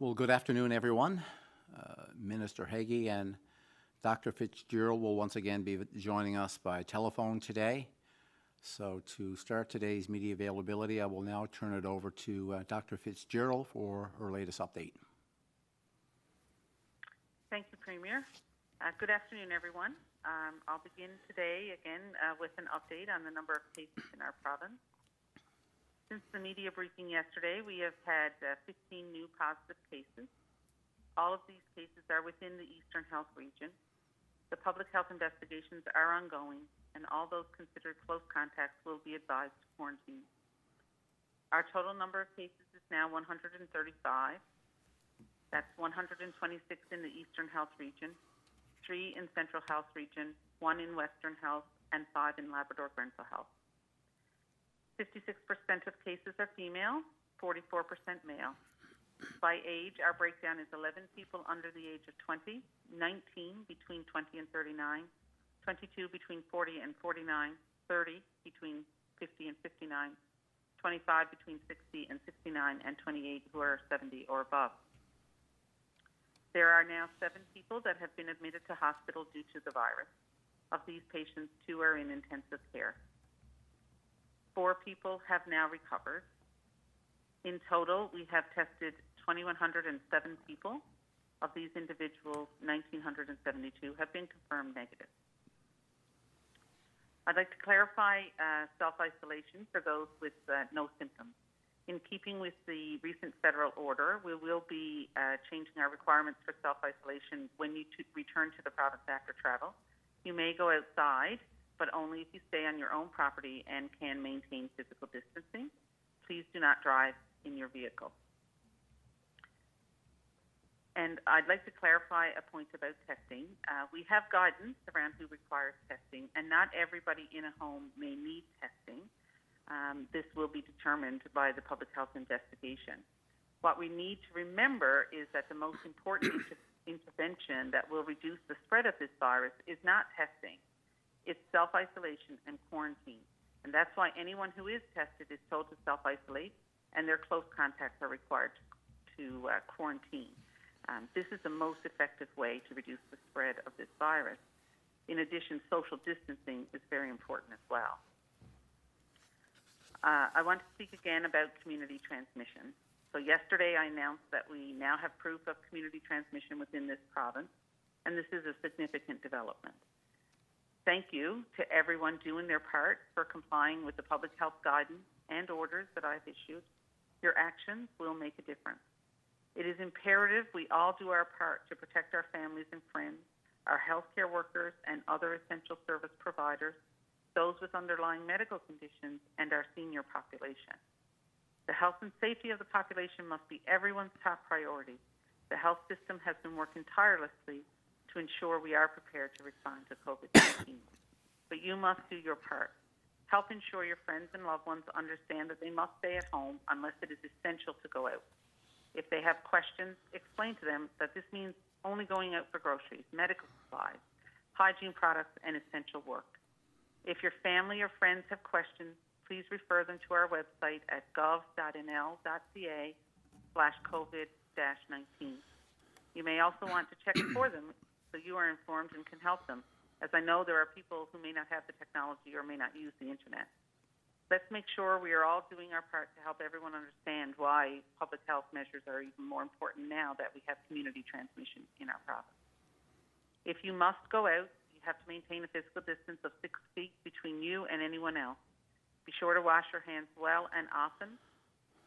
Well, good afternoon, everyone. Minister Hagee and Dr. Fitzgerald will once again be joining us by telephone today. So to start today's media availability, I will now turn it over to Dr. Fitzgerald for her latest update. Thank you, Premier. Good afternoon, everyone. I'll begin today again with an update on the number of cases in our province. Since the media briefing yesterday, we have had 15 new positive cases. All of these cases are within the Eastern Health Region. The public health investigations are ongoing, and all those considered close contacts will be advised to quarantine. Our total number of cases is now 135. That's 126 in the Eastern Health Region, 3 in Central Health Region, 1 in Western Health, and 5 in Labrador-Grenville Health. 56% of cases are female, 44% male. By age, our breakdown is 11 people under the age of 20, 19 between 20 and 39, 22 between 40 and 49, 30 between 50 and 59, 25 between 60 and 69, and 28 who are 70 or above. There are now 7 people that have been admitted to hospital due to the virus. Of these patients, 2 are in intensive care. 4 people have now recovered. In total, we have tested 2,107 people. Of these individuals, 1,972 have been confirmed negative. I'd like to clarify self-isolation for those with no symptoms. In keeping with the recent federal order, we will be changing our requirements for self-isolation when you return to the province after travel. You may go outside, but only if you stay on your own property and can maintain physical distancing. Please do not drive in your vehicle. And I'd like to clarify a point about testing. We have guidance around who requires testing, and not everybody in a home may need testing. This will be determined by the public health investigation. What we need to remember is that the most important intervention that will reduce the spread of this virus is not testing. It's self-isolation and quarantine. And that's why anyone who is tested is told to self-isolate, and their close contacts are required to quarantine. This is the most effective way to reduce the spread of this virus. In addition, social distancing is very important as well. I want to speak again about community transmission. So yesterday I announced that we now have proof of community transmission within this province, and this is a significant development. Thank you to everyone doing their part for complying with the public health guidance and orders that I've issued. Your actions will make a difference. It is imperative we all do our part to protect our families and friends, our healthcare workers and other essential service providers, those with underlying medical conditions, and our senior population. The health and safety of the population must be everyone's top priority. The health system has been working tirelessly to ensure we are prepared to respond to COVID-19. But you must do your part. Help ensure your friends and loved ones understand that they must stay at home unless it is essential to go out. If they have questions, explain to them that this means only going out for groceries, medical supplies, hygiene products, and essential work. If your family or friends have questions, please refer them to our website at gov.nl.ca/COVID-19. You may also want to check for them so you are informed and can help them, as I know there are people who may not have the technology or may not use the internet. Let's make sure we are all doing our part to help everyone understand why public health measures are even more important now that we have community transmission in our province. If you must go out, you have to maintain a physical distance of 6 feet between you and anyone else. Be sure to wash your hands well and often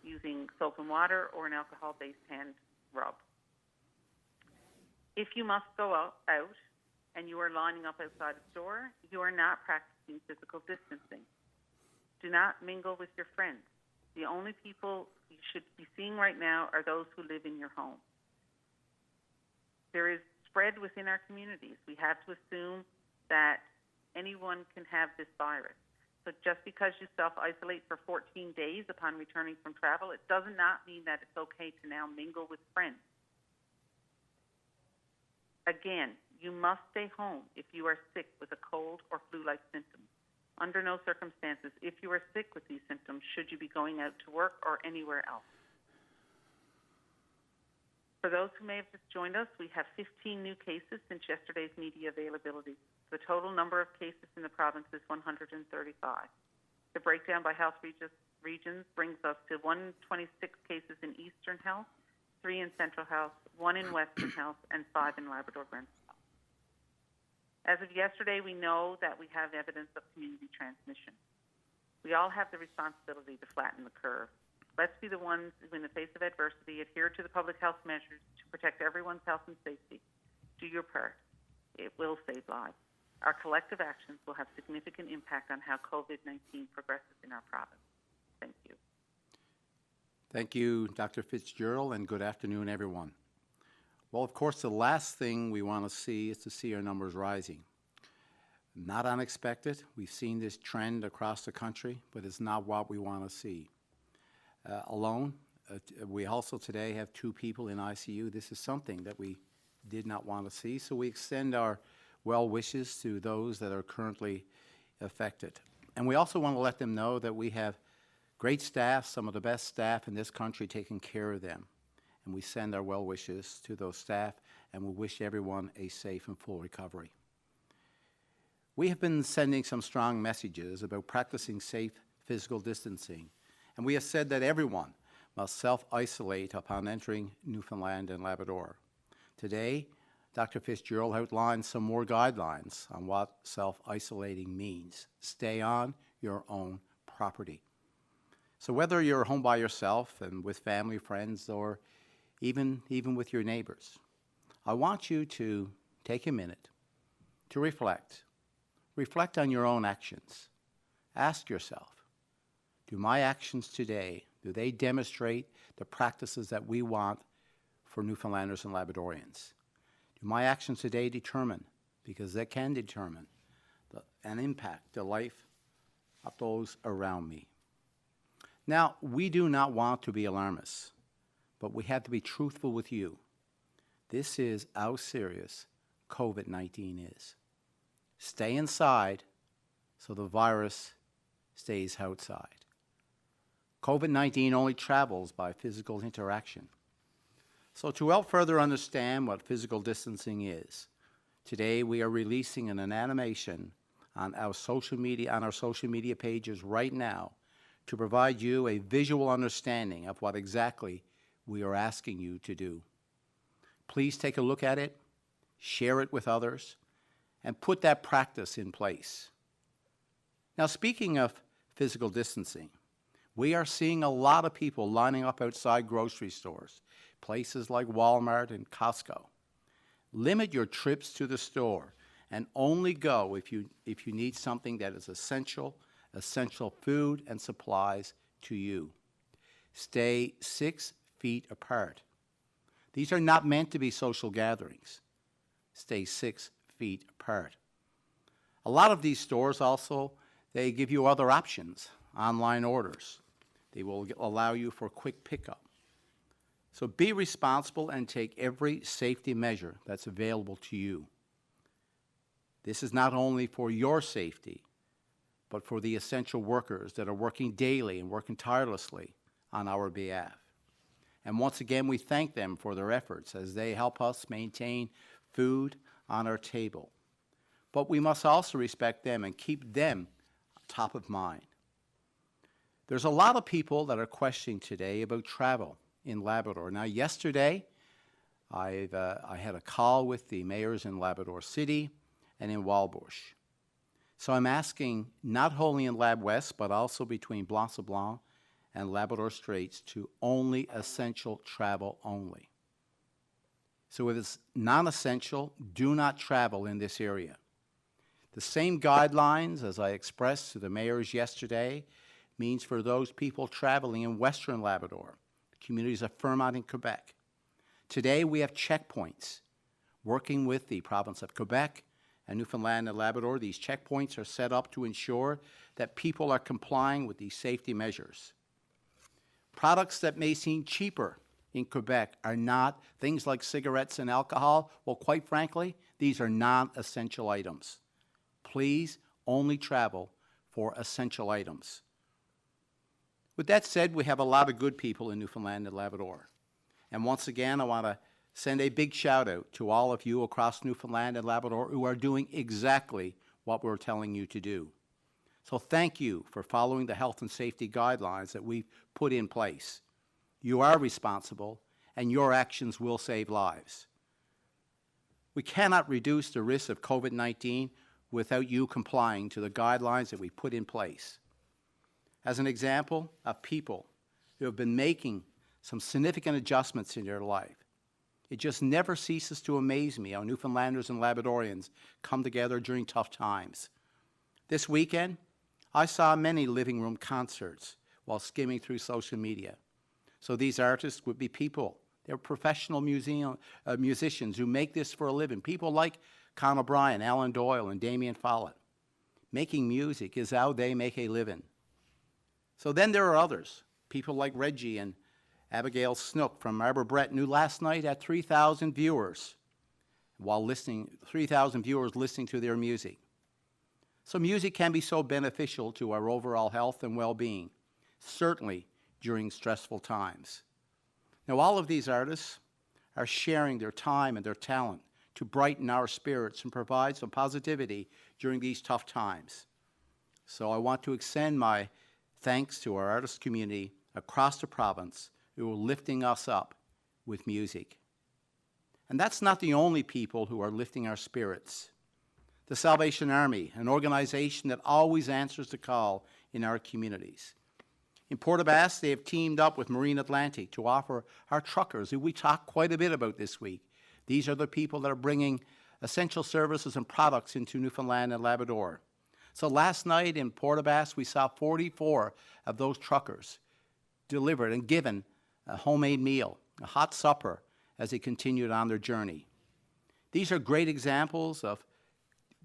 using soap and water or an alcohol-based hand rub. If you must go out and you are lining up outside a store, you are not practicing physical distancing. Do not mingle with your friends. The only people you should be seeing right now are those who live in your home. There is spread within our communities. We have to assume that anyone can have this virus. So just because you self-isolate for 14 days upon returning from travel, it does not mean that it's okay to now mingle with friends. Again, you must stay home if you are sick with a cold or flu-like symptoms. Under no circumstances, if you are sick with these symptoms, should you be going out to work or anywhere else. For those who may have just joined us, we have 15 new cases since yesterday's media availability. The total number of cases in the province is 135. The breakdown by health regions brings us to 126 cases in Eastern Health, 3 in Central Health, 1 in Western Health, and 5 in Labrador-Grenville Health. As of yesterday, we know that we have evidence of community transmission. We all have the responsibility to flatten the curve. Let's be the ones who, in the face of adversity, adhere to the public health measures to protect everyone's health and safety. Do your part. It will save lives. Our collective actions will have significant impact on how COVID-19 progresses in our province. Thank you. Thank you, Dr. Fitzgerald, and good afternoon, everyone. Well, of course, the last thing we want to see is to see our numbers rising. Not unexpected. We've seen this trend across the country, but it's not what we want to see. We also today have 2 people in ICU. This is something that we did not want to see, so we extend our well wishes to those that are currently affected. And we also want to let them know that we have great staff, some of the best staff in this country taking care of them. And we send our well wishes to those staff, and we wish everyone a safe and full recovery. We have been sending some strong messages about practicing safe physical distancing, and we have said that everyone must self-isolate upon entering Newfoundland and Labrador. Today, Dr. Fitzgerald outlined some more guidelines on what self-isolating means. Stay on your own property. So whether you're home by yourself and with family, friends, or even with your neighbors, I want you to take a minute to reflect. Reflect on your own actions. Ask yourself, do my actions today, do they demonstrate the practices that we want for Newfoundlanders and Labradorians? Do my actions today determine, because they can determine, and impact the life of those around me? Now, we do not want to be alarmists, but we have to be truthful with you. This is how serious COVID-19 is. Stay inside so the virus stays outside. COVID-19 only travels by physical interaction. So to help further understand what physical distancing is, today we are releasing an animation on our social media pages right now to provide you a visual understanding of what exactly we are asking you to do. Please take a look at it, share it with others, and put that practice in place. Now, speaking of physical distancing, we are seeing a lot of people lining up outside grocery stores, places like Walmart and Costco. Limit your trips to the store and only go if you need something that is essential food and supplies to you. Stay 6 feet apart. These are not meant to be social gatherings. Stay 6 feet apart. A lot of these stores also, they give you other options, online orders. They will allow you for quick pickup. So be responsible and take every safety measure that's available to you. This is not only for your safety, but for the essential workers that are working daily and working tirelessly on our behalf. And once again, we thank them for their efforts as they help us maintain food on our table. But we must also respect them and keep them top of mind. There's a lot of people that are questioning today about travel in Labrador. Now, yesterday, I had a call with the mayors in Labrador City and in Walbush. So I'm asking not only in Lab West, but also between Blanc-Sablon and Labrador Straits to only essential travel only. So if it's non-essential, do not travel in this area. The same guidelines as I expressed to the mayors yesterday means for those people traveling in Western Labrador, communities of Fermont in Quebec. Today we have checkpoints. Working with the province of Quebec and Newfoundland and Labrador, these checkpoints are set up to ensure that people are complying with these safety measures. Products that may seem cheaper in Quebec are not things like cigarettes and alcohol. Well, quite frankly, these are non-essential items. Please only travel for essential items. With that said, we have a lot of good people in Newfoundland and Labrador. And once again, I want to send a big shout out to all of you across Newfoundland and Labrador who are doing exactly what we're telling you to do. So thank you for following the health and safety guidelines that we've put in place. You are responsible, and your actions will save lives. We cannot reduce the risk of COVID-19 without you complying to the guidelines that we put in place. As an example of people who have been making some significant adjustments in their life, it just never ceases to amaze me how Newfoundlanders and Labradorians come together during tough times. This weekend, I saw many living room concerts while skimming through social media. So these artists would be people. They're professional musicians who make this for a living. People like Con O'Brien, Alan Doyle, and Damien Follett. Making music is how they make a living. So then there are others, people like Reggie and Abigail Snook from Arbor Breton, who last night had 3,000 viewers while listening, 3,000 viewers listening to their music. So music can be so beneficial to our overall health and well-being, certainly during stressful times. Now, all of these artists are sharing their time and their talent to brighten our spirits and provide some positivity during these tough times. So I want to extend my thanks to our artist community across the province who are lifting us up with music. And that's not the only people who are lifting our spirits. The Salvation Army, an organization that always answers the call in our communities. In Port aux Basques, they have teamed up with Marine Atlantic to offer our truckers, who we talked quite a bit about this week. These are the people that are bringing essential services and products into Newfoundland and Labrador. So last night in Port aux Basques, we saw 44 of those truckers delivered and given a homemade meal, a hot supper, as they continued on their journey. These are great examples of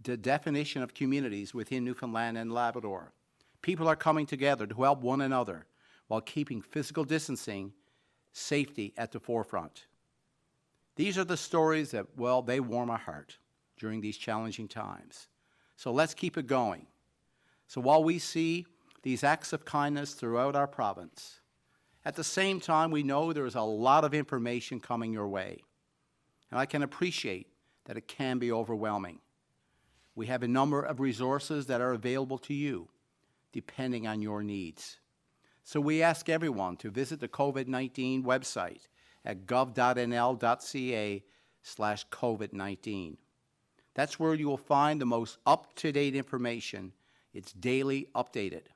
the definition of communities within Newfoundland and Labrador. People are coming together to help one another while keeping physical distancing, safety at the forefront. These are the stories that, well, they warm our heart during these challenging times. So let's keep it going. So while we see these acts of kindness throughout our province, at the same time, we know there is a lot of information coming your way. And I can appreciate that it can be overwhelming. We have a number of resources that are available to you, depending on your needs. So we ask everyone to visit the COVID-19 website at gov.nl.ca/COVID-19. That's where you will find the most up-to-date information. It's daily updated.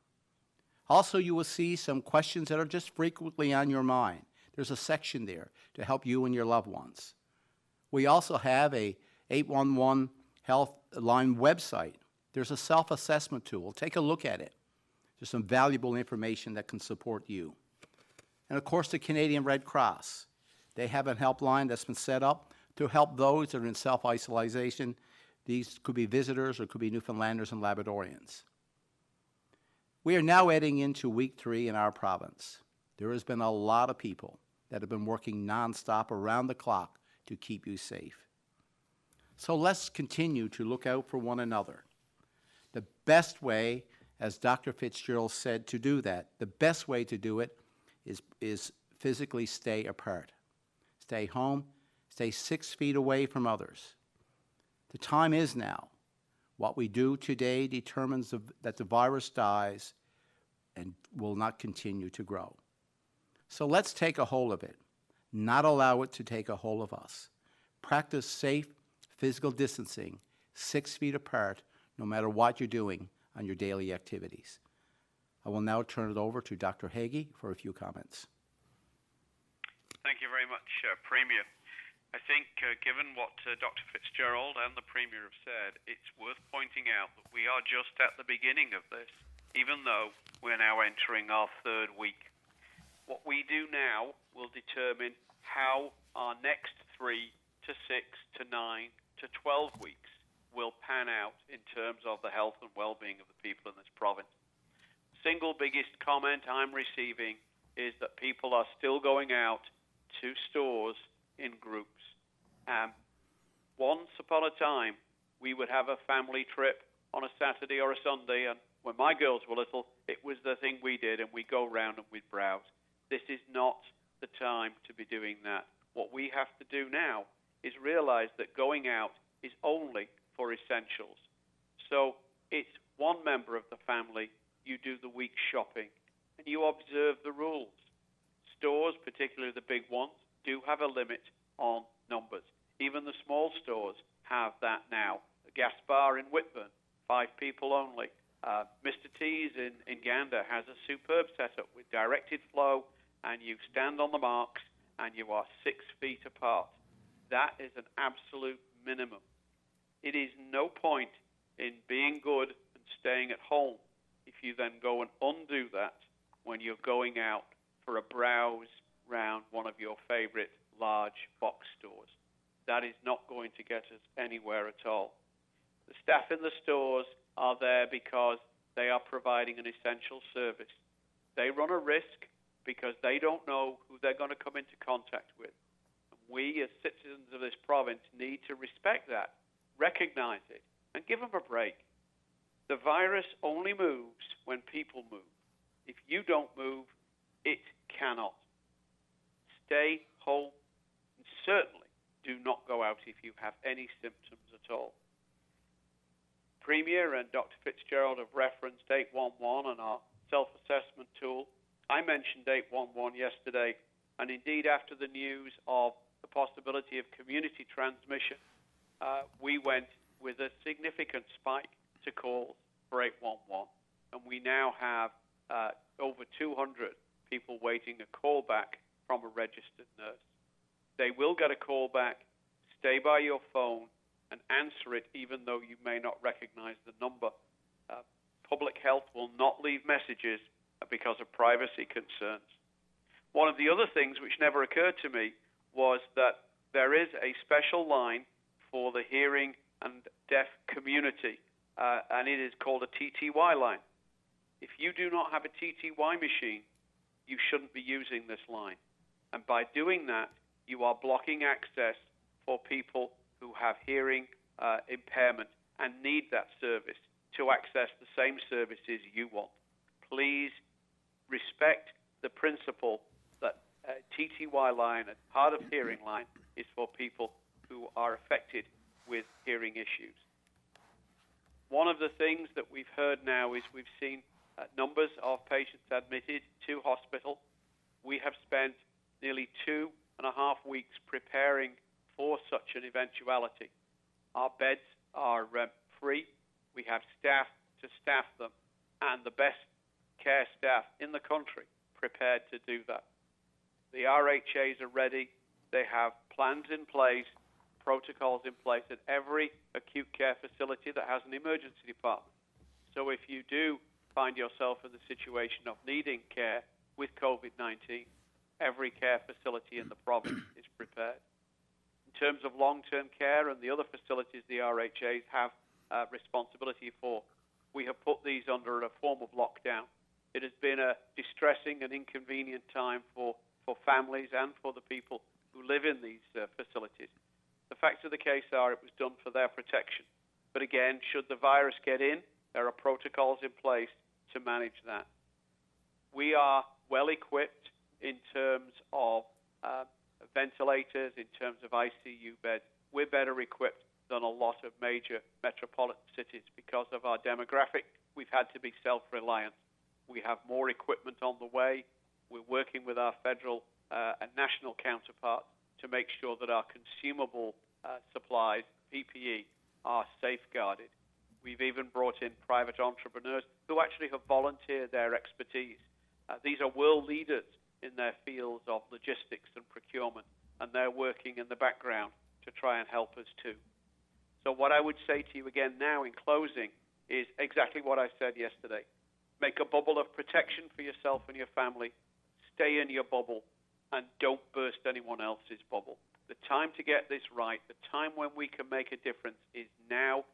Also, you will see some questions that are just frequently on your mind. There's a section there to help you and your loved ones. We also have a 811 Health Line website. There's a self-assessment tool. Take a look at it. There's some valuable information that can support you. And of course, the Canadian Red Cross. They have a helpline that's been set up to help those that are in self-isolation. These could be visitors or could be Newfoundlanders and Labradorians. We are now heading into week 3 in our province. There has been a lot of people that have been working nonstop around the clock to keep you safe. So let's continue to look out for one another. The best way, as Dr. Fitzgerald said, to do that, the best way to do it is physically stay apart. Stay home, stay 6 feet away from others. The time is now. What we do today determines that the virus dies and will not continue to grow. So let's take a hold of it, not allow it to take a hold of us. Practice safe physical distancing, 6 feet apart, no matter what you're doing on your daily activities. I will now turn it over to Dr. Hagee for a few comments. Thank you very much, Premier. I think given what Dr. Fitzgerald and the Premier have said, it's worth pointing out that we are just at the beginning of this, even though we're now entering our 3rd week. What we do now will determine how our next 3 to 6 to 9 to 12 weeks will pan out in terms of the health and well-being of the people in this province. Single biggest comment I'm receiving is that people are still going out to stores in groups. Once upon a time, we would have a family trip on a Saturday or a Sunday, and when my girls were little, it was the thing we did, and we'd go round and we'd browse. This is not the time to be doing that. What we have to do now is realize that going out is only for essentials. So it's one member of the family, you do the week's shopping, and you observe the rules. Stores, particularly the big ones, do have a limit on numbers. Even the small stores have that now. The gas bar in Whitburn, 5 people only. Mr. T's in Gander has a superb setup with directed flow, and you stand on the marks, and you are 6 feet apart. That is an absolute minimum. It is no point in being good and staying at home if you then go and undo that when you're going out for a browse round one of your favorite large box stores. That is not going to get us anywhere at all. The staff in the stores are there because they are providing an essential service. They run a risk because they don't know who they're going to come into contact with. And we, as citizens of this province, need to respect that, recognize it, and give them a break. The virus only moves when people move. If you don't move, it cannot. Stay home, and certainly do not go out if you have any symptoms at all. Premier and Dr. Fitzgerald have referenced 811 and our self-assessment tool. I mentioned 811 yesterday, and indeed after the news of the possibility of community transmission, we went with a significant spike to calls for 811, and we now have over 200 people waiting a call back from a registered nurse. They will get a call back. Stay by your phone and answer it even though you may not recognize the number. Public health will not leave messages because of privacy concerns. One of the other things which never occurred to me was that there is a special line for the hearing and deaf community, and it is called a TTY line. If you do not have a TTY machine, you shouldn't be using this line. And by doing that, you are blocking access for people who have hearing impairment and need that service to access the same services you want. Please respect the principle that a TTY line, a hard of hearing line, is for people who are affected with hearing issues. One of the things that we've heard now is we've seen numbers of patients admitted to hospital. We have spent nearly 2.5 weeks preparing for such an eventuality. Our beds are free. We have staff to staff them, and the best care staff in the country prepared to do that. The RHAs are ready. They have plans in place, protocols in place at every acute care facility that has an emergency department. So if you do find yourself in the situation of needing care with COVID-19, every care facility in the province is prepared. In terms of long-term care and the other facilities the RHAs have responsibility for, we have put these under a form of lockdown. It has been a distressing and inconvenient time for families and for the people who live in these facilities. The facts of the case are it was done for their protection. But again, should the virus get in, there are protocols in place to manage that. We are well equipped in terms of ventilators, in terms of ICU beds. We're better equipped than a lot of major metropolitan cities because of our demographic. We've had to be self-reliant. We have more equipment on the way. We're working with our federal and national counterparts to make sure that our consumable supplies, PPE, are safeguarded. We've even brought in private entrepreneurs who actually have volunteered their expertise. These are world leaders in their fields of logistics and procurement, and they're working in the background to try and help us too. So what I would say to you again now in closing is exactly what I said yesterday. Make a bubble of protection for yourself and your family. Stay in your bubble and don't burst anyone else's bubble. The time to get this right, the time when we can make a difference is now.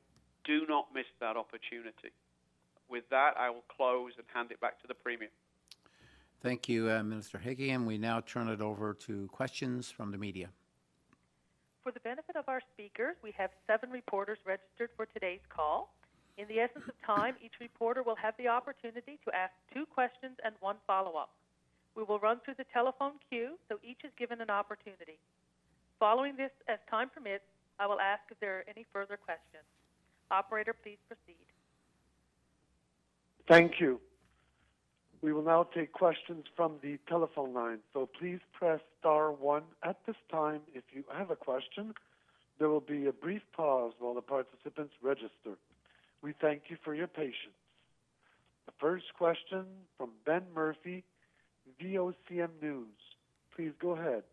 Do not miss that opportunity. With that, I will close and hand it back to the Premier. Thank you, Minister Hagey, and we now turn it over to questions from the media. For the benefit of our speakers, we have 7 reporters registered for today's call. In the essence of time, each reporter will have the opportunity to ask 2 questions and 1 follow-up. We will run through the telephone queue, so each is given an opportunity. Following this, as time permits, I will ask if there are any further questions. Operator, please proceed. Thank you. We will now take questions from the telephone line. So please press *1 at this time if you have a question. There will be a brief pause while the participants register. We thank you for your patience. The first question from Ben Murphy, VOCM News. Please go ahead.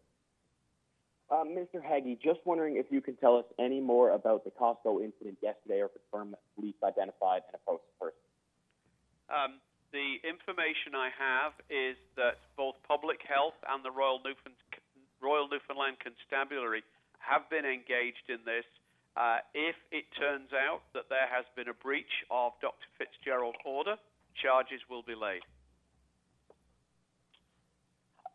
Mr. Haggie, just wondering if you can tell us any more about the Costco incident yesterday or confirm that police identified and approached the person. The information I have is that both Public Health and the Royal Newfoundland Constabulary have been engaged in this. If it turns out that there has been a breach of Dr. Fitzgerald's order, charges will be laid.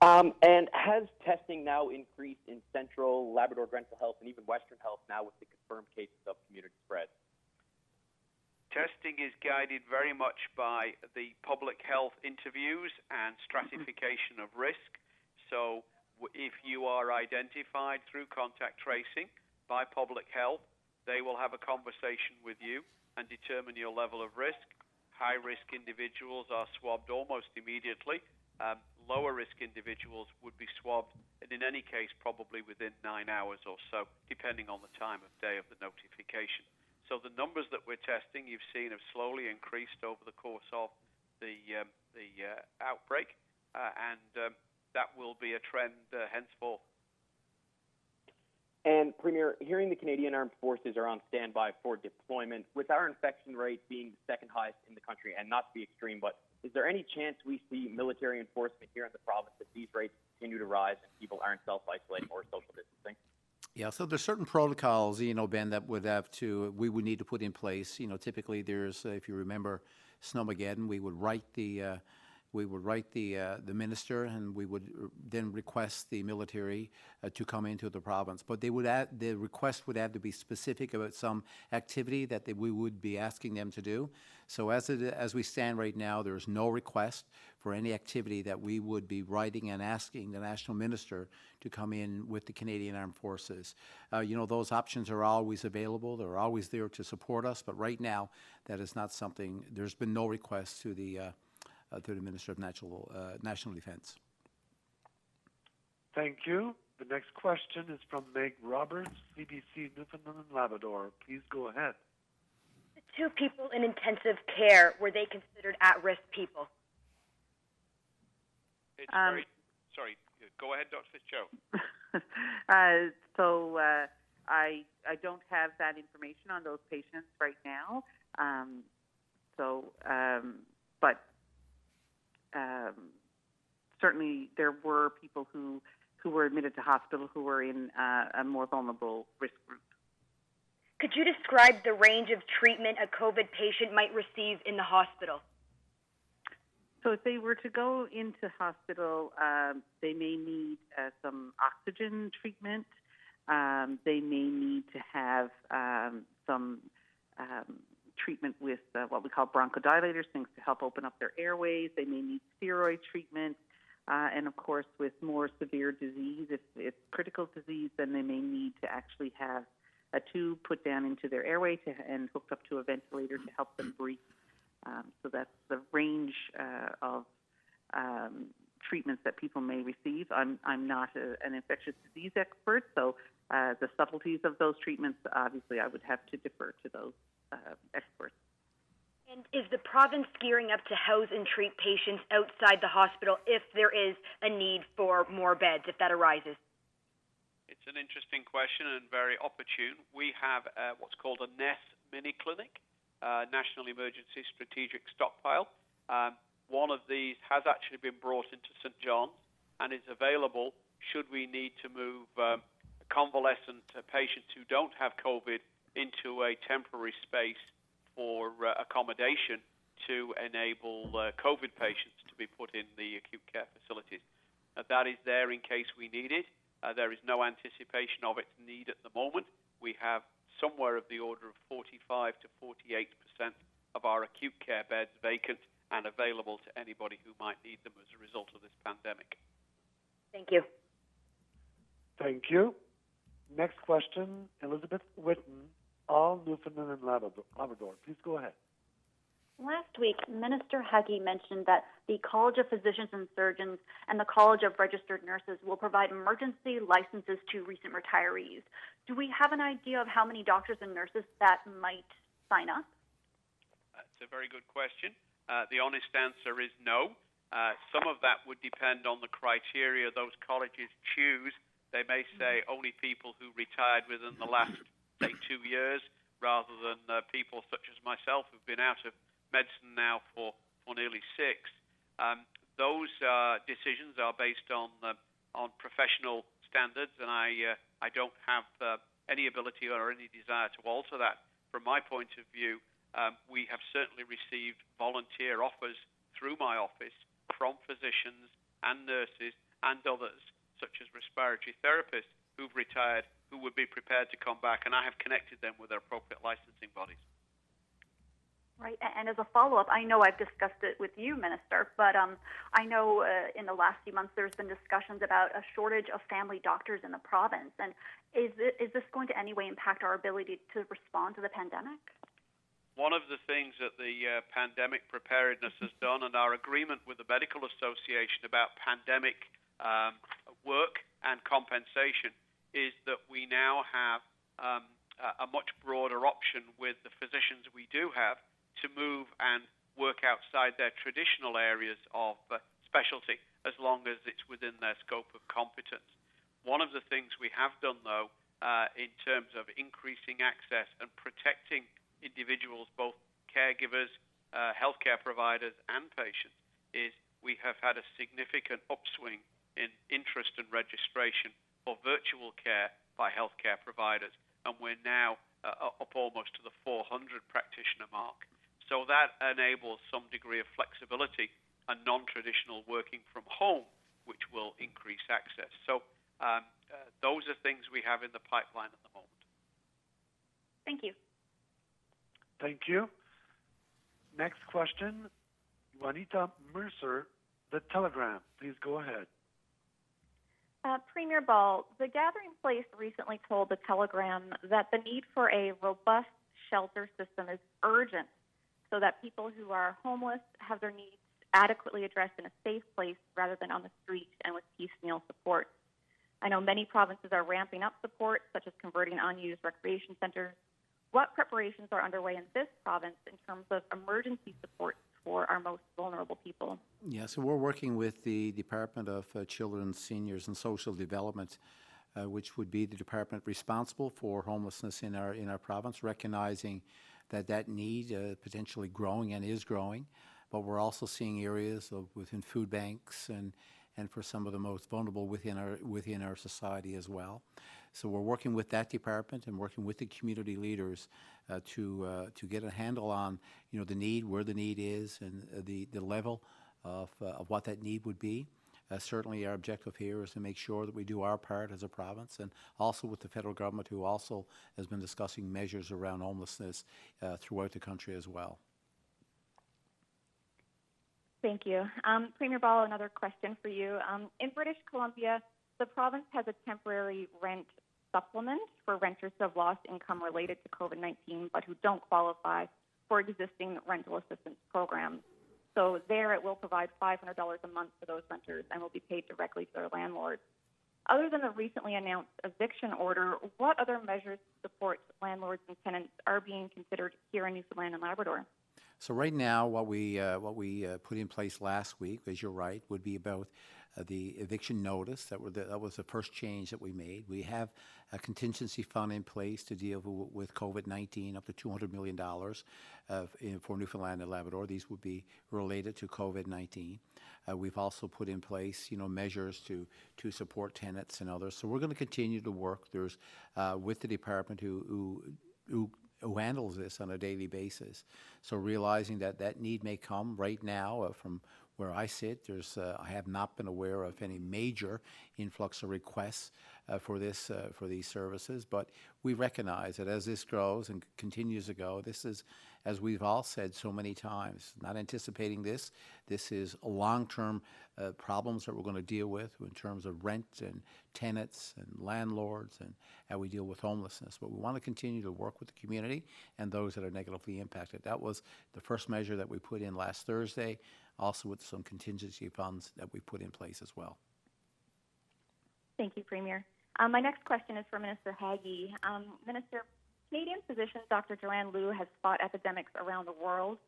And has testing now increased in Central, Labrador-Grenville Health, and even Western Health now with the confirmed cases of community spread? Testing is guided very much by the public health interviews and stratification of risk. So if you are identified through contact tracing by public health, they will have a conversation with you and determine your level of risk. High-risk individuals are swabbed almost immediately. Lower-risk individuals would be swabbed, and in any case, probably within 9 hours or so, depending on the time of day of the notification. So the numbers that we're testing, you've seen, have slowly increased over the course of the outbreak, and that will be a trend henceforth. And, Premier, hearing the Canadian Armed Forces are on standby for deployment, with our infection rate being the second highest in the country, and not to be extreme, but is there any chance we see military enforcement here in the province if these rates continue to rise and people aren't self-isolating or social distancing? Yeah, so there's certain protocols, Ben, that we would need to put in place. Typically there's, if you remember Snowmageddon, we would write the minister, and we would then request the military to come into the province. But the request would have to be specific about some activity that we would be asking them to do. So as we stand right now, there's no request for any activity that we would be writing and asking the national minister to come in with the Canadian Armed Forces. Those options are always available. They're always there to support us. But right now, that is not something. There's been no request to the Minister of National Defence. Thank you. The next question is from Meg Roberts, CBC Newfoundland and Labrador. Please go ahead. The 2 people in intensive care, were they considered at-risk people? It's sorry, go ahead, Dr. Fitzgerald. I don't have that information on those patients right now. But certainly there were people who were admitted to hospital who were in a more vulnerable risk group. Could you describe the range of treatment a COVID patient might receive in the hospital? So if they were to go into hospital, they may need some oxygen treatment. They may need to have some treatment with what we call bronchodilators, things to help open up their airways. They may need steroid treatment. And, of course, with more severe disease, if it's critical disease, then they may need to actually have a tube put down into their airway and hooked up to a ventilator to help them breathe. So that's the range of treatments that people may receive. I'm not an infectious disease expert, so the subtleties of those treatments, obviously, I would have to defer to those experts. And is the province gearing up to house and treat patients outside the hospital if there is a need for more beds, if that arises? It's an interesting question and very opportune. We have what's called a NES mini clinic, National Emergency Strategic Stockpile. One of these has actually been brought into St. John's and is available should we need to move convalescent patients who don't have COVID into a temporary space for accommodation to enable COVID patients to be put in the acute care facilities. That is there in case we need it. There is no anticipation of its need at the moment. We have somewhere of the order of 45 to 48% of our acute care beds vacant and available to anybody who might need them as a result of this pandemic. Thank you. Thank you. Next question, Elizabeth Witten, all Newfoundland and Labrador. Please go ahead. Last week, Minister Huggie mentioned that the College of Physicians and Surgeons and the College of Registered Nurses will provide emergency licenses to recent retirees. Do we have an idea of how many doctors and nurses that might sign up? It's a very good question. The honest answer is no. Some of that would depend on the criteria those colleges choose. They may say only people who retired within the last, say, 2 years, rather than people such as myself who've been out of medicine now for nearly 6. Those decisions are based on professional standards, and I don't have any ability or any desire to alter that. From my point of view, we have certainly received volunteer offers through my office from physicians and nurses and others, such as respiratory therapists who've retired, who would be prepared to come back, and I have connected them with their appropriate licensing bodies. Right, and as a follow-up, I know I've discussed it with you, Minister, but I know in the last few months there's been discussions about a shortage of family doctors in the province. And is this going to any way impact our ability to respond to the pandemic? One of the things that the pandemic preparedness has done, and our agreement with the Medical Association about pandemic work and compensation, is that we now have a much broader option with the physicians we do have to move and work outside their traditional areas of specialty, as long as it's within their scope of competence. One of the things we have done, though, in terms of increasing access and protecting individuals, both caregivers, healthcare providers, and patients, is we have had a significant upswing in interest and registration for virtual care by healthcare providers, and we're now up almost to the 400 practitioner mark. So that enables some degree of flexibility and non-traditional working from home, which will increase access. So those are things we have in the pipeline at the moment. Thank you. Thank you. Next question, Juanita Mercer, The Telegram. Please go ahead. Premier Ball, the Gathering Place recently told The Telegram that the need for a robust shelter system is urgent, so that people who are homeless have their needs adequately addressed in a safe place rather than on the street and with piecemeal support. I know many provinces are ramping up support, such as converting unused recreation centers. What preparations are underway in this province in terms of emergency support for our most vulnerable people? Yeah, so we're working with the Department of Children, Seniors and Social Development, which would be the department responsible for homelessness in our province, recognizing that need potentially growing and is growing, but we're also seeing areas within food banks and for some of the most vulnerable within our society as well. So we're working with that department and working with the community leaders to get a handle on the need, where the need is, and the level of what that need would be. Certainly our objective here is to make sure that we do our part as a province, and also with the federal government, who also has been discussing measures around homelessness throughout the country as well. Thank you. Premier Ball, another question for you. In British Columbia, the province has a temporary rent supplement for renters who have lost income related to COVID-19 but who don't qualify for existing rental assistance programs. So there it will provide $500 a month for those renters and will be paid directly to their landlords. Other than the recently announced eviction order, what other measures to support landlords and tenants are being considered here in Newfoundland and Labrador? So right now, what we put in place last week, as you're right, would be about the eviction notice. That was the first change that we made. We have a contingency fund in place to deal with COVID-19, up to $200 million for Newfoundland and Labrador. These would be related to COVID-19. We've also put in place, measures to support tenants and others. So we're going to continue to work. There's with the department who handles this on a daily basis. So realizing that need may come right now from where I sit, I have not been aware of any major influx of requests for these services, but we recognize that as this grows and continues to go, this is as we've all said so many times, not anticipating this. This is long-term problems that we're going to deal with in terms of rent and tenants and landlords and how we deal with homelessness. But we want to continue to work with the community and those that are negatively impacted. That was the first measure that we put in last Thursday, also with some contingency funds that we put in place as well. Thank you, Premier. My next question is for Minister Haggie. Minister, Canadian physician Dr. Joanne Liu has fought epidemics around the world.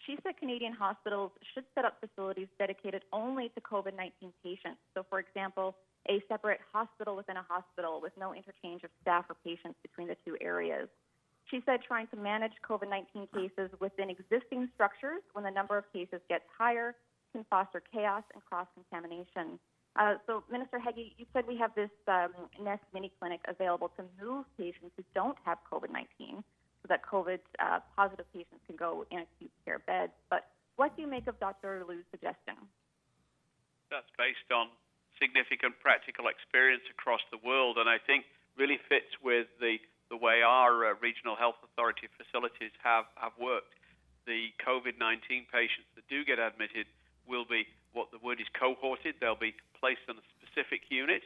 She said Canadian hospitals should set up facilities dedicated only to COVID-19 patients. So, for example, a separate hospital within a hospital with no interchange of staff or patients between the two areas. She said trying to manage COVID-19 cases within existing structures when the number of cases gets higher can foster chaos and cross-contamination. So, Minister Haggie, you said we have this Nest mini clinic available to move patients who don't have COVID-19 so that COVID-positive patients can go in acute care beds. But what do you make of Dr. Liu's suggestion? That's based on significant practical experience across the world, and I think really fits with the way our regional health authority facilities have worked. The COVID-19 patients that do get admitted will be what the word is cohorted. They'll be placed in a specific unit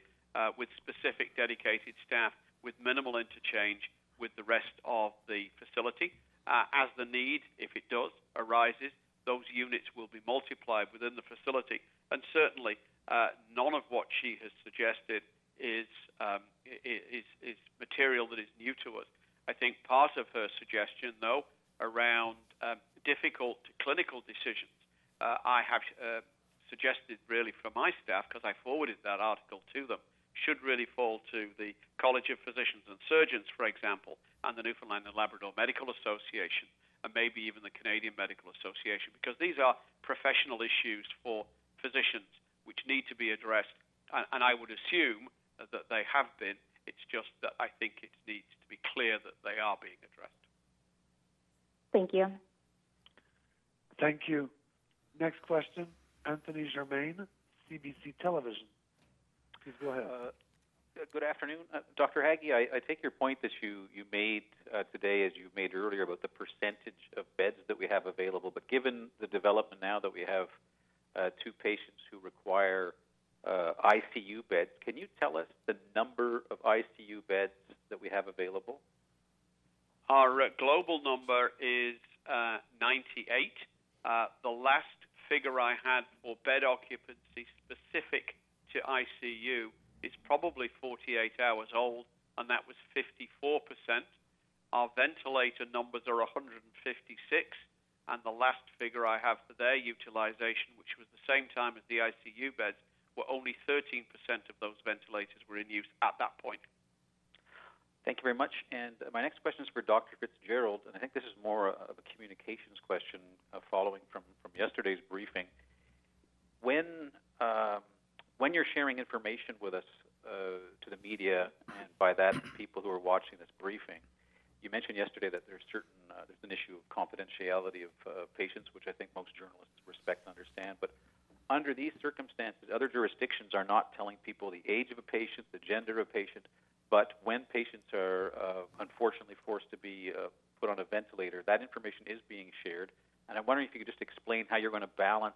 with specific dedicated staff with minimal interchange with the rest of the facility. As the need, if it does, arises, those units will be multiplied within the facility. And certainly none of what she has suggested is material that is new to us. I think part of her suggestion, though, around difficult clinical decisions, I have suggested really for my staff, because I forwarded that article to them, should really fall to the College of Physicians and Surgeons, for example, and the Newfoundland and Labrador Medical Association, and maybe even the Canadian Medical Association, because these are professional issues for physicians which need to be addressed, and I would assume that they have been. It's just that I think it needs to be clear that they are being addressed. Thank you. Thank you. Next question, Anthony Germain, CBC Television. Please go ahead. Good afternoon. Dr. Haggie, I take your point that you made today, as you made earlier, about the percentage of beds that we have available. But given the development now that we have two patients who require ICU beds, can you tell us the number of ICU beds that we have available? Our global number is 98. The last figure I had for bed occupancy specific to ICU is probably 48 hours old, and that was 54%. Our ventilator numbers are 156, and the last figure I have for their utilization, which was the same time as the ICU beds, were only 13% of those ventilators were in use at that point. Thank you very much. And my next question is for Dr. Fitzgerald, and I think this is more of a communications question following from yesterday's briefing. When you're sharing information with us to the media, and by that people who are watching this briefing, you mentioned yesterday that there's an issue of confidentiality of patients, which I think most journalists respect and understand. But under these circumstances, other jurisdictions are not telling people the age of a patient, the gender of a patient. But when patients are unfortunately forced to be put on a ventilator, that information is being shared. And I'm wondering if you could just explain how you're going to balance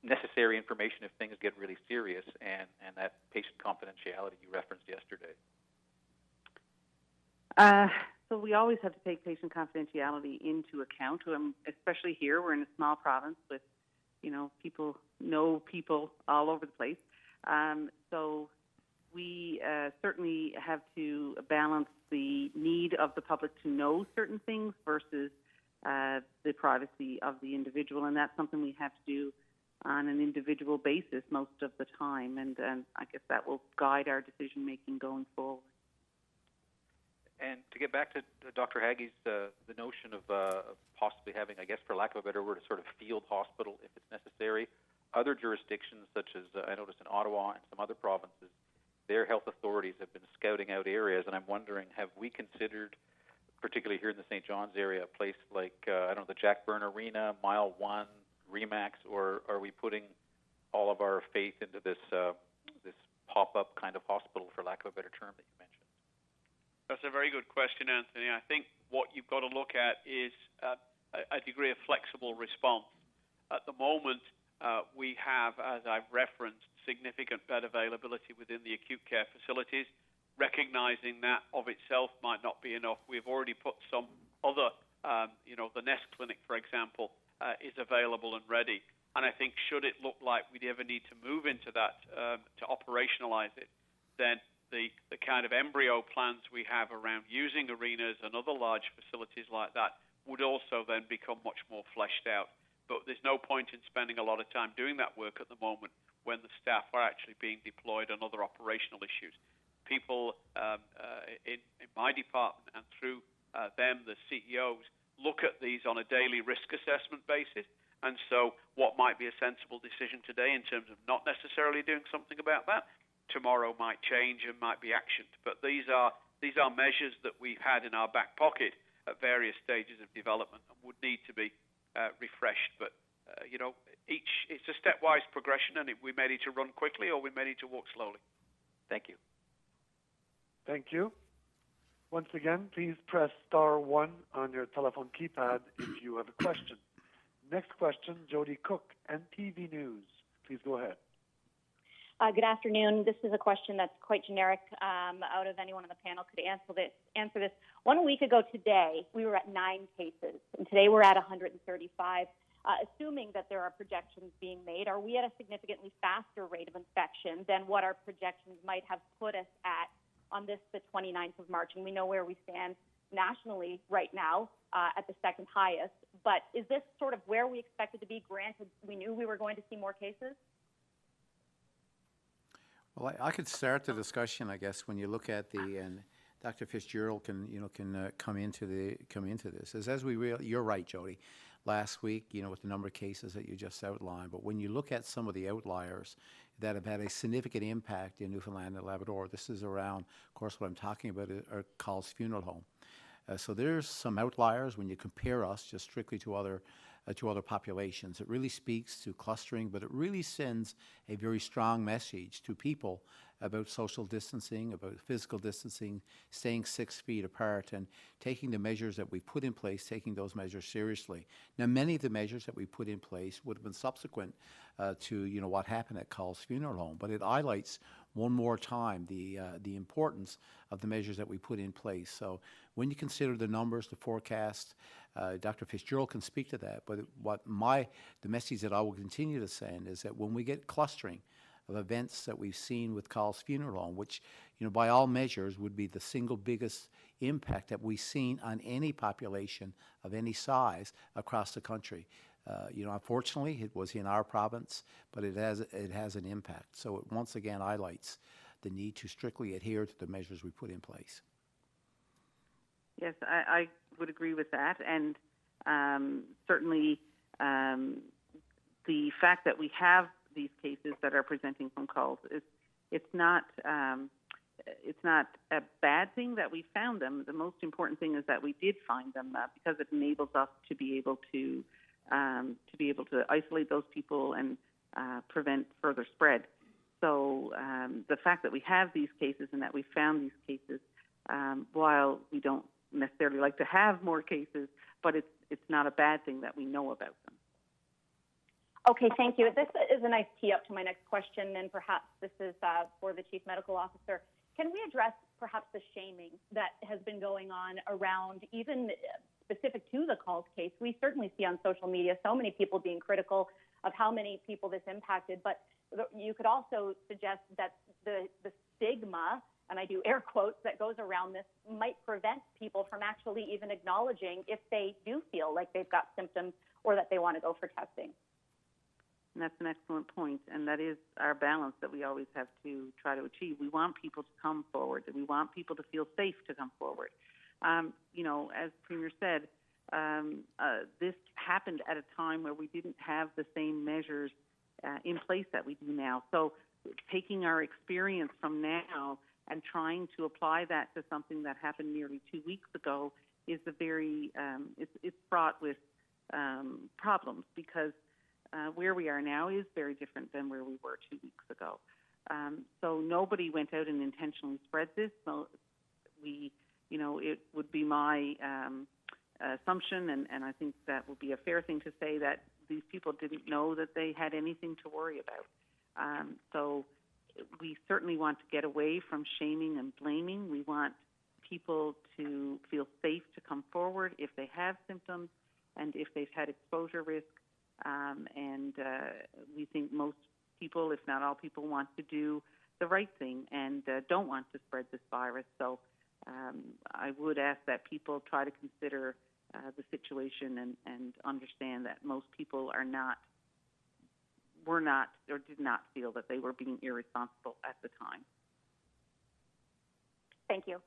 necessary information if things get really serious and that patient confidentiality you referenced yesterday. So we always have to take patient confidentiality into account, especially here. We're in a small province with, people know people all over the place. So we certainly have to balance the need of the public to know certain things versus the privacy of the individual, and that's something we have to do on an individual basis most of the time, and I guess that will guide our decision-making going forward. And to get back to Dr. Haggie's, the notion of possibly having, I guess for lack of a better word, a sort of field hospital if it's necessary, other jurisdictions such as I noticed in Ottawa and some other provinces, their health authorities have been scouting out areas, and I'm wondering, have we considered, particularly here in the St. John's area, a place like, the Jack Byrne Arena, Mile 1, Remax, or are we putting all of our faith into this pop-up kind of hospital, for lack of a better term, that you mentioned? That's a very good question, Anthony. I think what you've got to look at is a degree of flexible response. At the moment, we have, as I've referenced, significant bed availability within the acute care facilities. Recognizing that of itself might not be enough, we've already put some other, the Nest Clinic, for example, is available and ready. And I think should it look like we'd ever need to move into that to operationalize it, then the kind of embryo plans we have around using arenas and other large facilities like that would also then become much more fleshed out. But there's no point in spending a lot of time doing that work at the moment when the staff are actually being deployed on other operational issues. People in my department and through them, the CEOs, look at these on a daily risk assessment basis. And so what might be a sensible decision today in terms of not necessarily doing something about that, tomorrow might change and might be actioned. But these are measures that we've had in our back pocket at various stages of development and would need to be refreshed. But it's a stepwise progression, and we may need to run quickly or we may need to walk slowly. Thank you. Thank you. Once again, please press *1 on your telephone keypad if you have a question. Next question, Jody Cook, NTV News. Please go ahead. Good afternoon. This is a question that's quite generic. Out of anyone on the panel could answer this. 1 week ago today, we were at 9 cases, and today we're at 135. Assuming that there are projections being made, are we at a significantly faster rate of infection than what our projections might have put us at on the 29th of March? And we know where we stand nationally right now at the second highest. But is this sort of where we expected to be? Granted, we knew we were going to see more cases. Well, I could start the discussion, I guess, when you look at and Dr. Fitzgerald can come into this. You're right, Jody. Last week, with the number of cases that you just outlined, but when you look at some of the outliers that have had a significant impact in Newfoundland and Labrador, this is around, of course, what I'm talking about are Carl's Funeral Home. So there's some outliers when you compare us just strictly to other populations. It really speaks to clustering, but it really sends a very strong message to people about social distancing, about physical distancing, staying 6 feet apart, and taking the measures that we put in place, taking those measures seriously. Now, many of the measures that we put in place would have been subsequent to what happened at Carl's Funeral Home, but it highlights one more time the importance of the measures that we put in place. So when you consider the numbers, the forecast, Dr. Fitzgerald can speak to that, but the message that I will continue to send is that when we get clustering of events that we've seen with Carl's Funeral Home, which by all measures would be the single biggest impact that we've seen on any population of any size across the country. Unfortunately, it was in our province, but it has an impact. So it once again highlights the need to strictly adhere to the measures we put in place. Yes, I would agree with that, and certainly the fact that we have these cases that are presenting from calls it's not a bad thing that we found them. The most important thing is that we did find them because it enables us to be able to isolate those people and prevent further spread. So the fact that we have these cases and that we found these cases, while we don't necessarily like to have more cases, but it's not a bad thing that we know about them. Okay, thank you. This is a nice tee up to my next question, and perhaps this is for the Chief Medical Officer. Can we address perhaps the shaming that has been going on around, even specific to the Calls case? We certainly see on social media so many people being critical of how many people this impacted, but you could also suggest that the stigma, and I do air quotes, that goes around this might prevent people from actually even acknowledging if they do feel like they've got symptoms or that they want to go for testing. And that's an excellent point, and that is our balance that we always have to try to achieve. We want people to come forward, and we want people to feel safe to come forward. As Premier said, this happened at a time where we didn't have the same measures in place that we do now. So taking our experience from now and trying to apply that to something that happened nearly 2 weeks ago is it's fraught with problems, because where we are now is very different than where we were 2 weeks ago. So nobody went out and intentionally spread this. So we it would be my assumption, and I think that would be a fair thing to say, that these people didn't know that they had anything to worry about. So we certainly want to get away from shaming and blaming. We want people to feel safe to come forward if they have symptoms and if they've had exposure risk. And we think most people, if not all people, want to do the right thing and don't want to spread this virus. So I would ask that people try to consider the situation and understand that most people were not or did not feel that they were being irresponsible at the time. Thank you.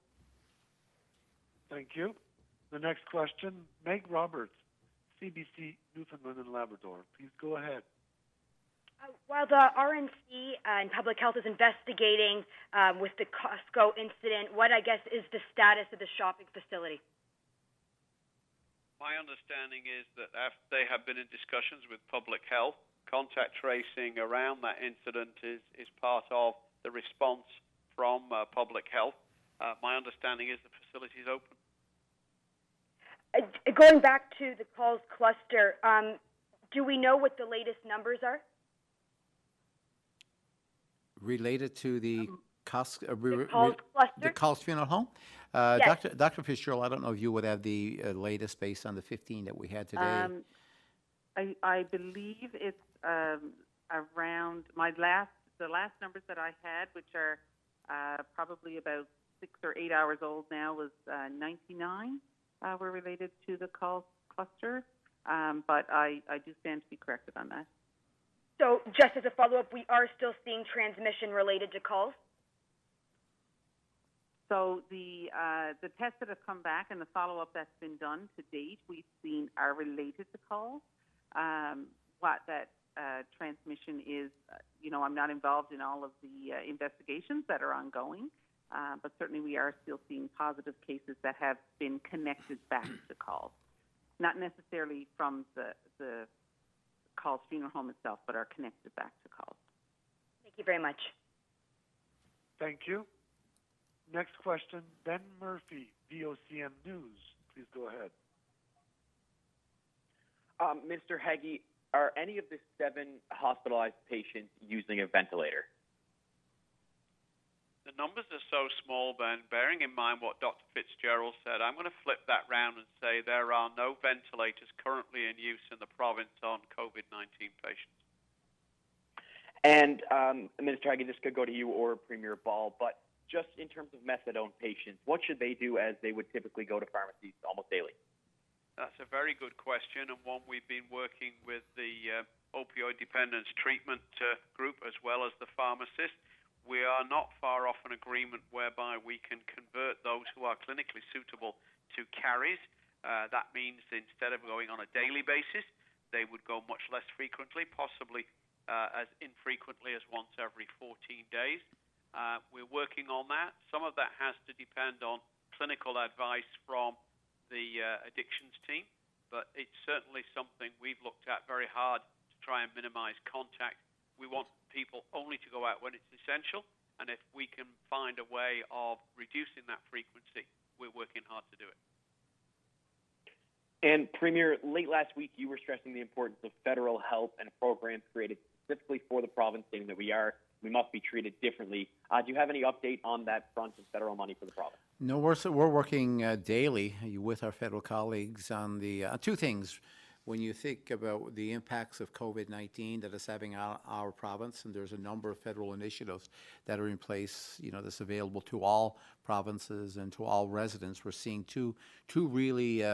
Thank you. The next question, Meg Roberts, CBC Newfoundland and Labrador. Please go ahead. While the RNC and Public Health is investigating with the Costco incident, what, I guess, is the status of the shopping facility? My understanding is that after they have been in discussions with Public Health, contact tracing around that incident is part of the response from Public Health. My understanding is the facility is open. Going back to the calls cluster, do we know what the latest numbers are? Related to the calls cluster? The calls funeral home? Yes. Dr. Fitzgerald, I don't know if you would have the latest based on the 15 that we had today. I believe it's around the last numbers that I had, which are probably about 6 or 8 hours old now, was 99 were related to the calls cluster. But I do stand to be corrected on that. So just as a follow-up, we are still seeing transmission related to calls? So the tests that have come back and the follow-up that's been done to date, we've seen are related to calls. What that transmission is, I'm not involved in all of the investigations that are ongoing, but certainly we are still seeing positive cases that have been connected back to calls. Not necessarily from the calls funeral home itself, but are connected back to calls. Thank you very much. Thank you. Next question, Ben Murphy, VOCM News. Please go ahead. Mr. Heggie, are any of the 7 hospitalized patients using a ventilator? The numbers are so small, Ben, bearing in mind what Dr. Fitzgerald said, I'm going to flip that round and say there are no ventilators currently in use in the province on COVID-19 patients. And, Mr. Heggie, this could go to you or Premier Ball, but just in terms of methadone patients, what should they do as they would typically go to pharmacies almost daily? That's a very good question, and one we've been working with the opioid dependence treatment group as well as the pharmacist. We are not far off an agreement whereby we can convert those who are clinically suitable to carries. That means instead of going on a daily basis, they would go much less frequently, possibly as infrequently as once every 14 days. We're working on that. Some of that has to depend on clinical advice from the addictions team, but it's certainly something we've looked at very hard to try and minimize contact. We want people only to go out when it's essential, and if we can find a way of reducing that frequency, we're working hard to do it. And Premier, late last week you were stressing the importance of federal help and programs created specifically for the province, saying that we must be treated differently. Do you have any update on that front of federal money for the province? No, we're working daily with our federal colleagues on the two things. When you think about the impacts of COVID-19 that is having on our province, and there's a number of federal initiatives that are in place, that's available to all provinces and to all residents. We're seeing two really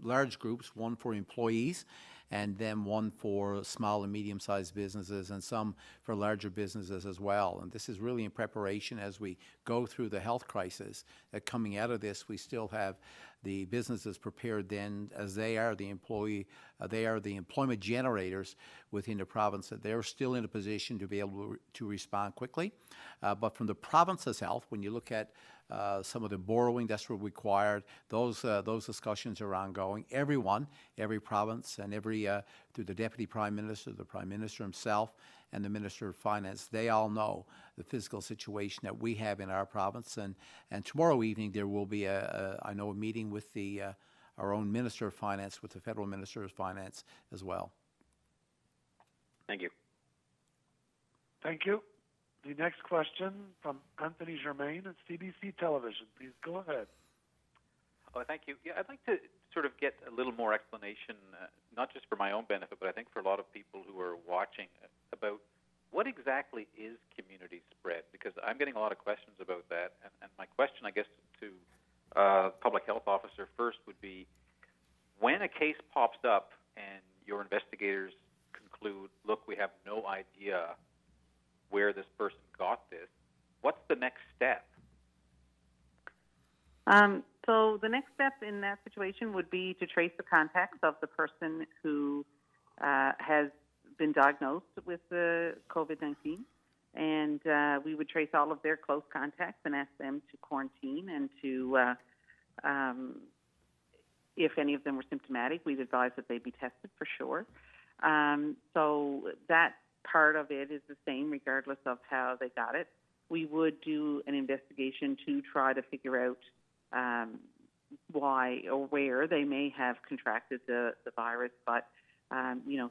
large groups, one for employees and then one for small and medium-sized businesses and some for larger businesses as well. And this is really in preparation as we go through the health crisis. That coming out of this, we still have the businesses prepared then, as they are the employment generators within the province, that they're still in a position to be able to respond quickly. But from the province's health, when you look at some of the borrowing that's required. Those discussions are ongoing. Everyone, every province, and every through the Deputy Prime Minister, the Prime Minister himself, and the Minister of Finance, they all know the fiscal situation that we have in our province. And tomorrow evening there will be a meeting with our own Minister of Finance, with the Federal Minister of Finance as well. Thank you. Thank you. The next question from Anthony Germain at CBC Television. Please go ahead. Oh, thank you. Yeah, I'd like to sort of get a little more explanation, not just for my own benefit, but I think for a lot of people who are watching, about what exactly is community spread, because I'm getting a lot of questions about that. And my question, I guess, to public health officer first would be, when a case pops up and your investigators conclude, look, we have no idea where this person got this, what's the next step? So the next step in that situation would be to trace the contacts of the person who has been diagnosed with COVID-19, and we would trace all of their close contacts and ask them to quarantine and to, if any of them were symptomatic, we'd advise that they be tested for sure. So that part of it is the same regardless of how they got it. We would do an investigation to try to figure out why or where they may have contracted the virus, but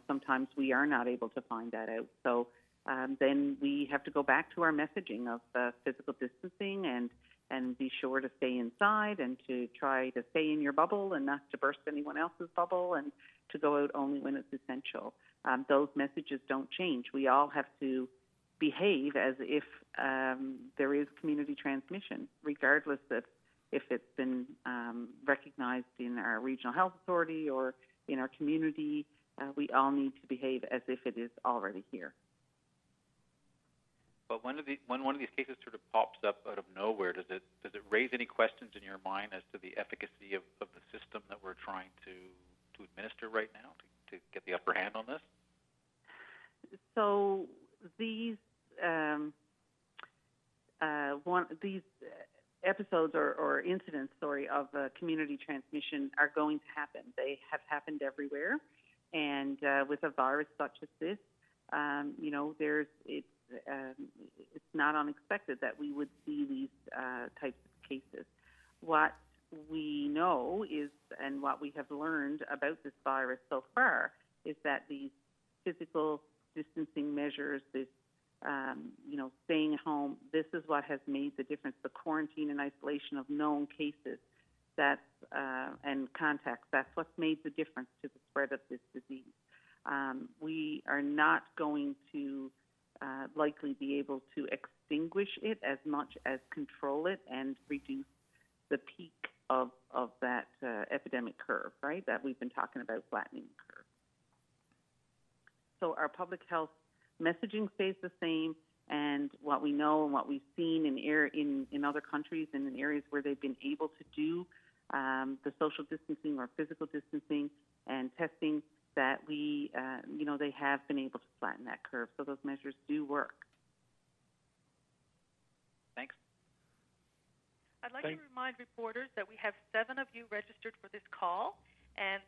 sometimes we are not able to find that out. So then we have to go back to our messaging of physical distancing and be sure to stay inside and to try to stay in your bubble and not to burst anyone else's bubble, and to go out only when it's essential. Those messages don't change. We all have to behave as if there is community transmission, regardless of if it's been recognized in our regional health authority or in our community. We all need to behave as if it is already here. But when one of these cases sort of pops up out of nowhere, does it raise any questions in your mind as to the efficacy of the system that we're trying to administer right now to get the upper hand on this? So these episodes or incidents, of community transmission are going to happen. They have happened everywhere, and with a virus such as this, it's not unexpected that we would see these types of cases. What we know is, and what we have learned about this virus so far, is that these physical distancing measures, this staying home, this is what has made the difference. The quarantine and isolation of known cases, and contacts, that's what's made the difference to the spread of this disease. We are not going to likely be able to extinguish it as much as control it and reduce the peak of that epidemic curve, right, that we've been talking about, flattening the curve. So our public health messaging stays the same, and what we know and what we've seen in other countries and in areas where they've been able to do the social distancing or physical distancing and testing, that they have been able to flatten that curve. So those measures do work. Thanks. I'd like to remind reporters that we have 7 of you registered for this call, and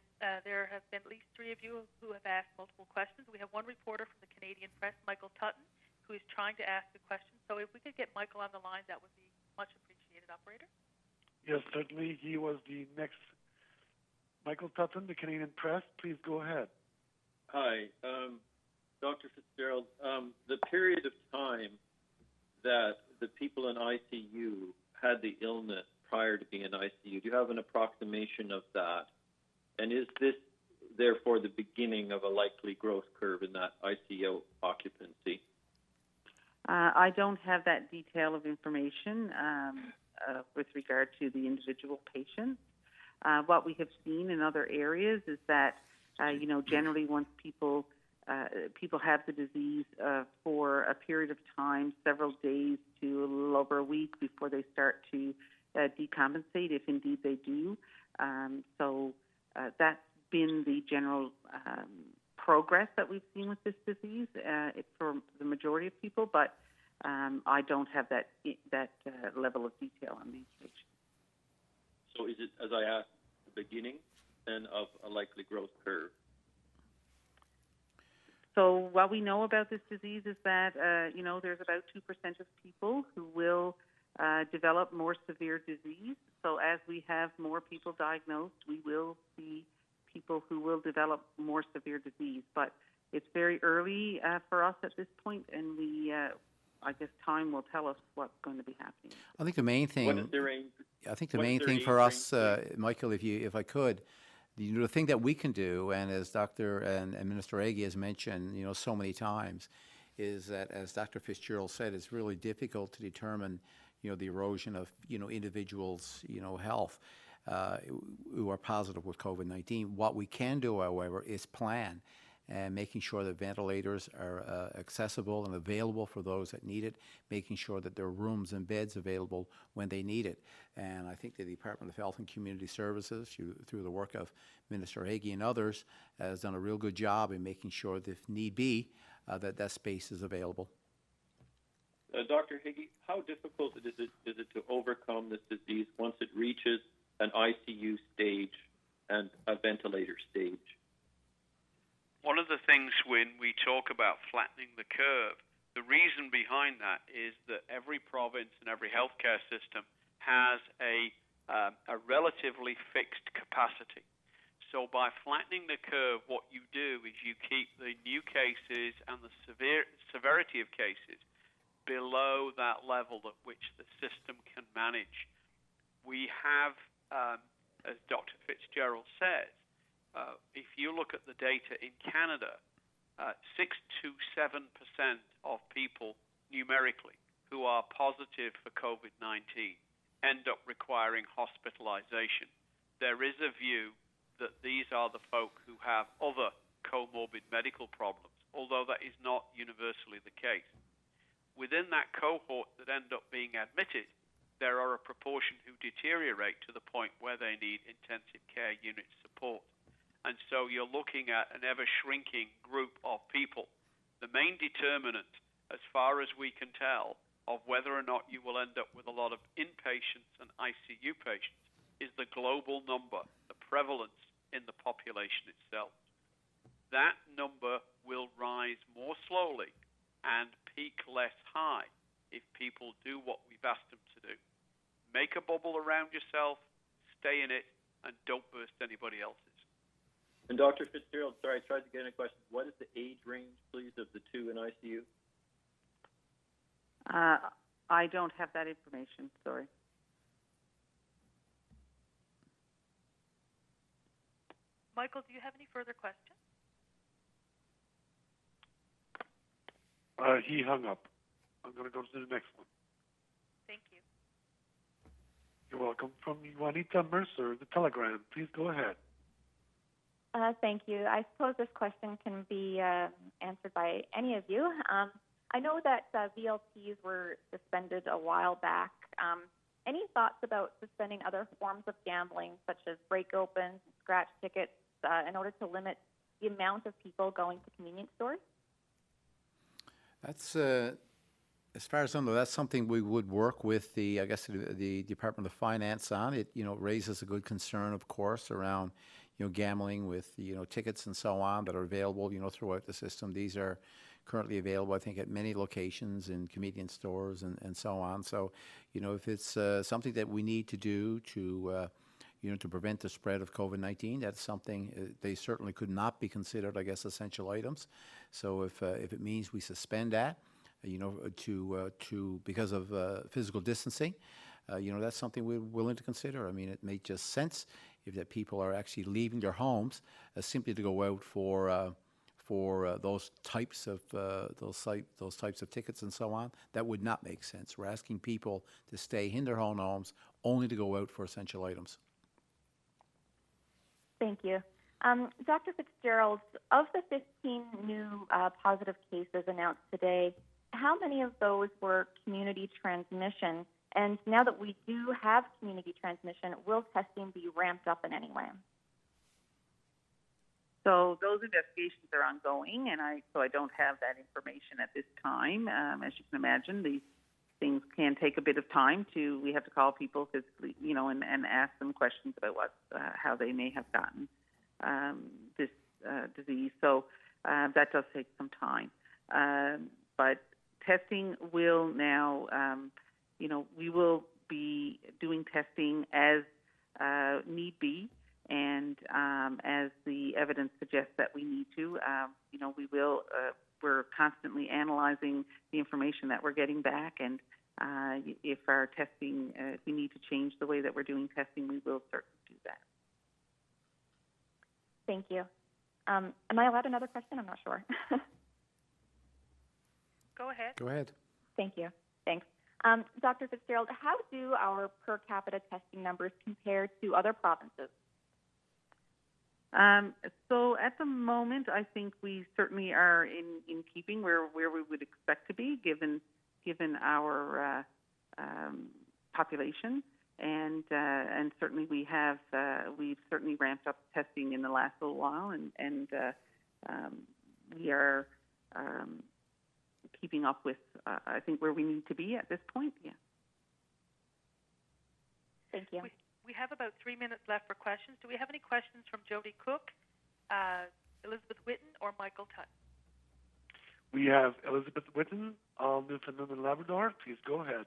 there have been at least 3 of you who have asked multiple questions. We have one reporter from the Canadian Press, Michael Tutton, who is trying to ask a question. So if we could get Michael on the line, that would be much appreciated, operator. Yes, certainly. He was the next. Michael Tutton, the Canadian Press, please go ahead. Hi, Dr. Fitzgerald. The period of time that the people in ICU had the illness prior to being in ICU, do you have an approximation of that? And is this, therefore, the beginning of a likely growth curve in that ICU occupancy? I don't have that detail of information with regard to the individual patients. What we have seen in other areas is that, generally once people have the disease for a period of time, several days to a little over a week before they start to decompensate, if indeed they do. So that's been the general progress that we've seen with this disease for the majority of people. But I don't have that level of detail on these patients. So is it, as I asked at the beginning, then of a likely growth curve? So what we know about this disease is that, there's about 2% of people who will develop more severe disease. So as we have more people diagnosed, we will see people who will develop more severe disease. But it's very early for us at this point, and I guess time will tell us what's going to be happening. I think the main thing. What is the range? I think the main thing for us, Michael, if I could, the thing that we can do, and as Dr. and Minister Hagee has mentioned, so many times, is that, as Dr. Fitzgerald said, it's really difficult to determine, the erosion of, individuals', health who are positive with COVID-19. What we can do, however, is plan and making sure that ventilators are accessible and available for those that need it, making sure that there are rooms and beds available when they need it. And I think the Department of Health and Community Services, through the work of Minister Hagee and others, has done a real good job in making sure that, if need be, that space is available. Dr. Hagee, how difficult is it to overcome this disease once it reaches an ICU stage and a ventilator stage? One of the things when we talk about flattening the curve, the reason behind that is that every province and every healthcare system has a relatively fixed capacity. So by flattening the curve, what you do is you keep the new cases and the severity of cases below that level at which the system can manage. We have, as Dr. Fitzgerald says, if you look at the data in Canada, 6 to 7% of people numerically who are positive for COVID-19 end up requiring hospitalization. There is a view that these are the folk who have other comorbid medical problems, although that is not universally the case. Within that cohort that end up being admitted, there are a proportion who deteriorate to the point where they need intensive care unit support. And so you're looking at an ever-shrinking group of people. The main determinant, as far as we can tell, of whether or not you will end up with a lot of inpatients and ICU patients is the global number, the prevalence in the population itself. That number will rise more slowly and peak less high if people do what we've asked them to do. Make a bubble around yourself, stay in it, and don't burst anybody else's. And Dr. Fitzgerald, sorry, I tried to get in a question. What is the age range, please, of the two in ICU? I don't have that information, sorry. Michael, do you have any further questions? He hung up. I'm going to go to the next one. Thank you. You're welcome. From Juanita Mercer, the Telegram. Please go ahead. Thank you. I suppose this question can be answered by any of you. I know that VLTs were suspended a while back. Any thoughts about suspending other forms of gambling, such as break opens, scratch tickets, in order to limit the amount of people going to convenience stores? That's, as far as I know, that's something we would work with the Department of Finance on. It, raises a good concern, of course, around, gambling with, tickets and so on that are available, throughout the system. These are currently available, I think, at many locations in convenience stores and so on. So, if it's something that we need to do to, to prevent the spread of COVID-19, that's something they certainly could not be considered, I guess, essential items. So if it means we suspend that, because of physical distancing, that's something we're willing to consider. I mean, it makes just sense if that people are actually leaving their homes simply to go out for those types of tickets and so on. That would not make sense. We're asking people to stay in their own homes, only to go out for essential items. Thank you. Dr. Fitzgerald, of the 15 new positive cases announced today, how many of those were community transmission? And now that we do have community transmission, will testing be ramped up in any way? So those investigations are ongoing, and I don't have that information at this time. As you can imagine, these things can take a bit of time we have to call people physically, and ask them questions about how they may have gotten this disease. So that does take some time. But testing will now, we will be doing testing as need be, and as the evidence suggests that we need to, we will. We're constantly analyzing the information that we're getting back, and if our testing, if we need to change the way that we're doing testing, we will certainly do that. Thank you. Am I allowed another question? I'm not sure. Go ahead. Go ahead. Thank you. Thanks. Dr. Fitzgerald, how do our per capita testing numbers compare to other provinces? So at the moment, I think we certainly are in keeping where we would expect to be, given our population, and certainly we've certainly ramped up testing in the last little while, and we are keeping up with I think where we need to be at this point. Yeah. Thank you. We have about 3 minutes left for questions. Do we have any questions from Jody Cook, Elizabeth Whitten, or Michael Tutt? We have Elizabeth Whitten, Newfoundland and Labrador. Please go ahead.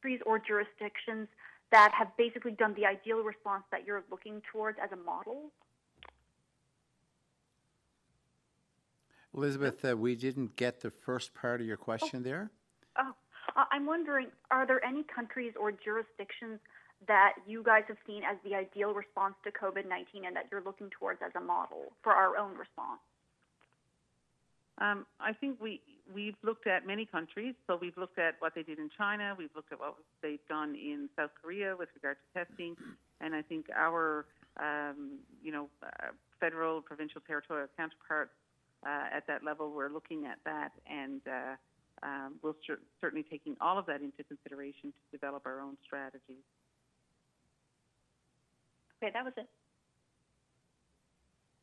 Countries or jurisdictions that have basically done the ideal response that you're looking towards as a model? Elizabeth, we didn't get the first part of your question there. Oh, I'm wondering, are there any countries or jurisdictions that you guys have seen as the ideal response to COVID-19 and that you're looking towards as a model for our own response? I think we've looked at many countries. So we've looked at what they did in China. We've looked at what they've done in South Korea with regard to testing. And I think our, federal, provincial, territorial counterparts at that level, we're looking at that, and we'll certainly taking all of that into consideration to develop our own strategies. Okay, that was it.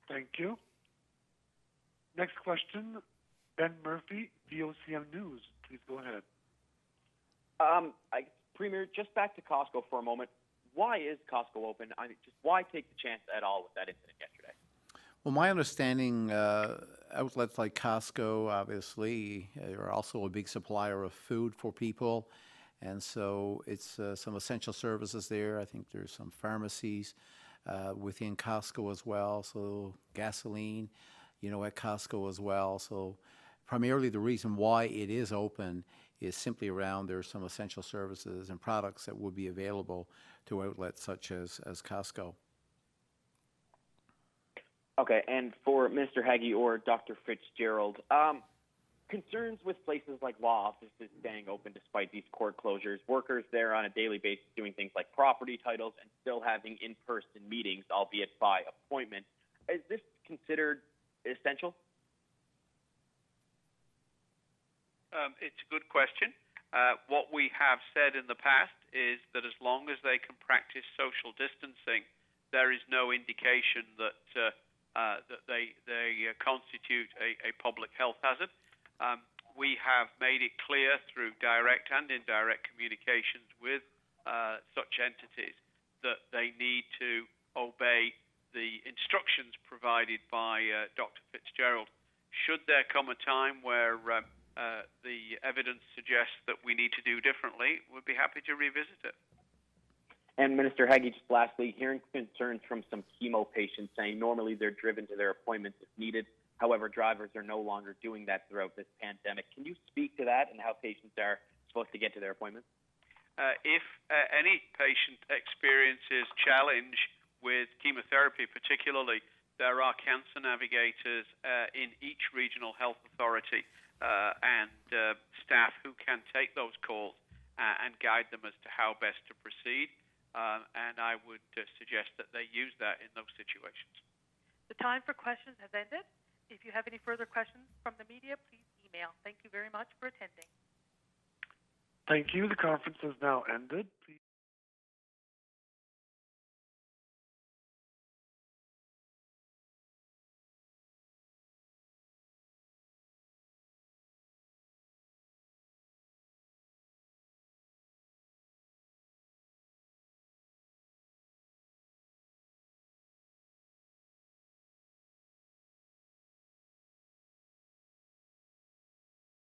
Thank you. Next question, Ben Murphy, VOCM News. Please go ahead. Premier, just back to Costco for a moment. Why is Costco open? I mean, just why take the chance at all with that incident yesterday? Well, my understanding, outlets like Costco, obviously, are also a big supplier of food for people. And so it's some essential services there. I think there's some pharmacies within Costco as well. So gasoline, at Costco as well. So primarily the reason why it is open is simply around there's some essential services and products that would be available to outlets such as Costco. Okay, and for Minister Haggie or Dr. Fitzgerald, concerns with places like law offices staying open despite these court closures, workers there on a daily basis doing things like property titles and still having in-person meetings, albeit by appointment. Is this considered essential? It's a good question. What we have said in the past is that as long as they can practice social distancing, there is no indication that they constitute a public health hazard. We have made it clear through direct and indirect communications with such entities that they need to obey the instructions provided by Dr. Fitzgerald. Should there come a time where the evidence suggests that we need to do differently, we'd be happy to revisit it. And Minister Haggie, just lastly, hearing concerns from some chemo patients saying normally they're driven to their appointments if needed. However, drivers are no longer doing that throughout this pandemic. Can you speak to that and how patients are supposed to get to their appointments? If any patient experiences challenge with chemotherapy particularly, there are cancer navigators in each regional health authority and staff who can take those calls and guide them as to how best to proceed. And I would suggest that they use that in those situations. The time for questions has ended. If you have any further questions from the media, please email. Thank you very much for attending. Thank you. The conference has now ended. Please